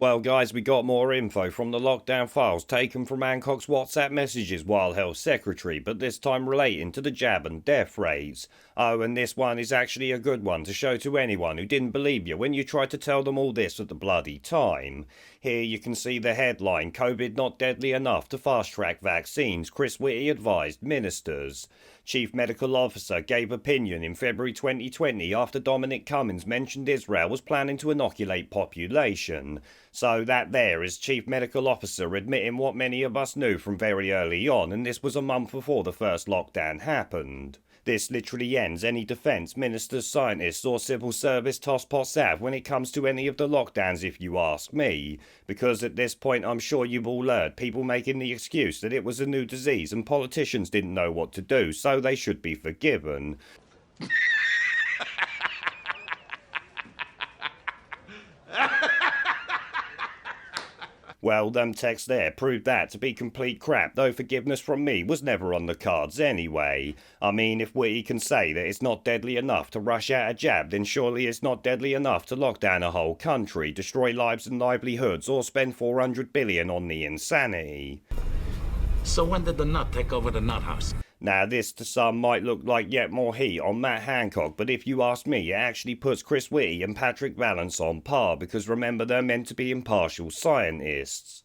Well, guys, we got more info from the lockdown files taken from Hancock's WhatsApp messages while Health Secretary, but this time relating to the jab and death rates. Oh, and this one is actually a good one to show to anyone who didn't believe you when you tried to tell them all this at the bloody time. Here you can see the headline, COVID not deadly enough to fast-track vaccines, Chris Whitty advised ministers. Chief Medical Officer gave opinion in February 2020 after Dominic Cummings mentioned Israel was planning to inoculate population. So that there is Chief Medical Officer admitting what many of us knew from very early on, and this was a month before the first lockdown happened. This literally ends any defence, ministers, scientists or civil service tosspots have when it comes to any of the lockdowns if you ask me. Because at this point I'm sure you've all heard people making the excuse that it was a new disease and politicians didn't know what to do, so they should be forgiven. Well, them texts there proved that to be complete crap, though forgiveness from me was never on the cards anyway. I mean, if we can say that it's not deadly enough to rush out a jab, then surely it's not deadly enough to lock down a whole country, destroy lives and livelihoods, or spend 400 billion on the insanity. So when did the nut take over the nut house? Now, this to some might look like yet more heat on Matt Hancock, but if you ask me, it actually puts Chris Whitty and Patrick Vallance on par, because remember, they're meant to be impartial scientists.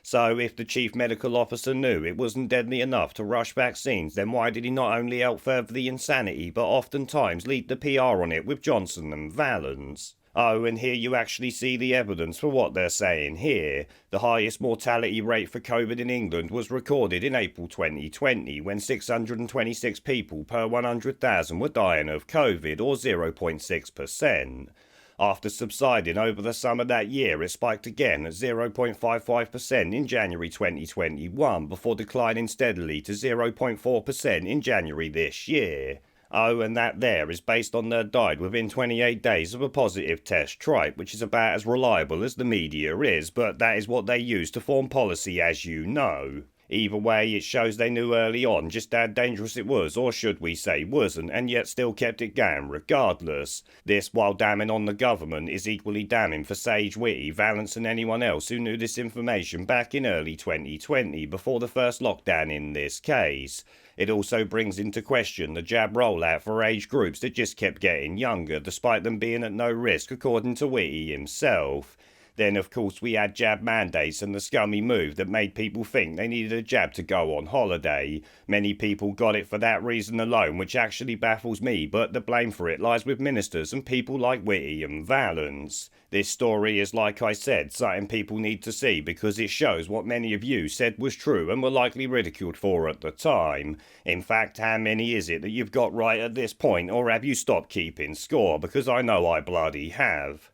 So, if the chief medical officer knew it wasn't deadly enough to rush vaccines, then why did he not only help further the insanity, but oftentimes lead the PR on it with Johnson and Vallance? Oh, and here you actually see the evidence for what they're saying here. The highest mortality rate for COVID in England was recorded in April 2020, when 626 people per 100,000 were dying of COVID, or 0.6%. After subsiding over the summer that year, it spiked again at 0.55% in January 2021, before declining steadily to 0.4% in January this year. Oh, and that there is based on their died within 28 days of a positive test tripe, which is about as reliable as the media is, but that is what they use to form policy, as you know. Either way, it shows they knew early on just how dangerous it was, or should we say wasn't, and yet still kept it going regardless. This, while damning on the government, is equally damning for Sage, Whitty, Vallance and anyone else who knew this information back in early 2020, before the first lockdown in this case. It also brings into question the jab rollout for age groups that just kept getting younger, despite them being at no risk, according to Whitty himself. Then, of course, we had jab mandates and the scummy move that made people think they needed a jab to go on holiday. Many people got it for that reason alone, which actually baffles me, but the blame for it lies with ministers and people like Whitty and Vallance. This story is, like I said, something people need to see because it shows what many of you said was true and were likely ridiculed for at the time. In fact, how many is it that you've got right at this point, or have you stopped keeping score? Because I know I bloody have.